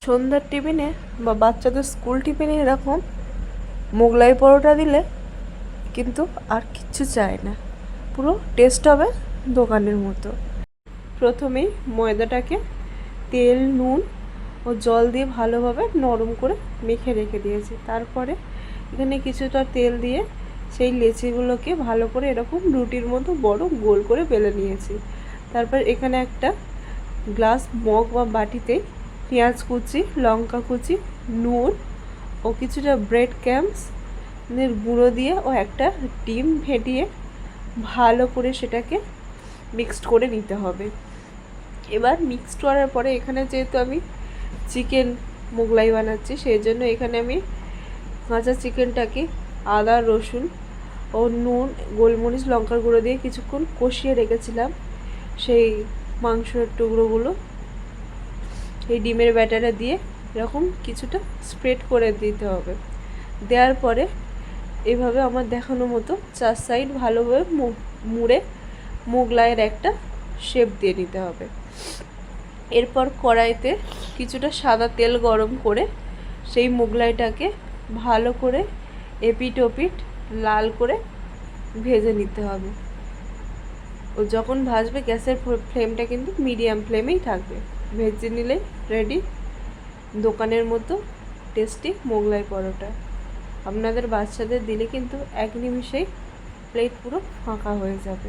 সন্ধ্যার টিফিনে বা বাচ্চাদের স্কুল টিফিনে এরকম মোগলাই পরোটা দিলে কিন্তু আর কিচ্ছু চায় না, পুরো টেস্ট হবে দোকানের মতো। প্রথমেই ময়দাটাকে তেল, নুন ও জল দিয়ে ভালোভাবে নরম করে মেখে রেখে দিয়েছি। তারপরে এখানে কিছুটা তেল দিয়ে সেই লেচিগুলোকে ভালো করে এরকম রুটির মতো বড় গোল করে বেলে নিয়েছি। তারপর এখানে একটা গ্লাস মগ বা বাটিতে পেঁয়াজ কুচি, লঙ্কা কুচি, নুন ও কিছুটা ব্রেড ক্রাম্বস এর গুঁড়ো দিয়ে ও একটা ডিম ফেটিয়ে ভালো করে সেটাকে মিক্সড করে নিতে হবে। এবার মিক্সড করার পরে এখানে যেহেতু আমি চিকেন মোগলাই বানাচ্ছি, সেই জন্য এখানে আমি কাঁচা চিকেনটাকে আদা, রসুন ও নুন, গোলমরিচ, লঙ্কার গুঁড়ো দিয়ে কিছুক্ষণ কষিয়ে রেখেছিলাম। সেই মাংসের টুকরোগুলো এই ডিমের ব্যাটারে দিয়ে এরকম কিছুটা স্প্রেড করে দিতে হবে। দেওয়ার পরে এভাবে আমার দেখানো মতো 4 সাইড ভালোভাবে মুড়ে মোগলাইয়ের একটা শেপ দিয়ে নিতে হবে। এরপর কড়াইতে কিছুটা সাদা তেল গরম করে সেই মোগলাইটাকে ভালো করে এপিট ওপিট লাল করে ভেজে নিতে হবে। ও যখন ভাজবে গ্যাসের ফ্লেমটা কিন্তু মিডিয়াম ফ্লেমেই থাকবে। ভেজে নিলে রেডি দোকানের মতো টেস্টি মোগলাই পরোটা। আপনাদের বাচ্চাদের দিলে কিন্তু এক নিমিষেই প্লেট পুরো ফাঁকা হয়ে যাবে।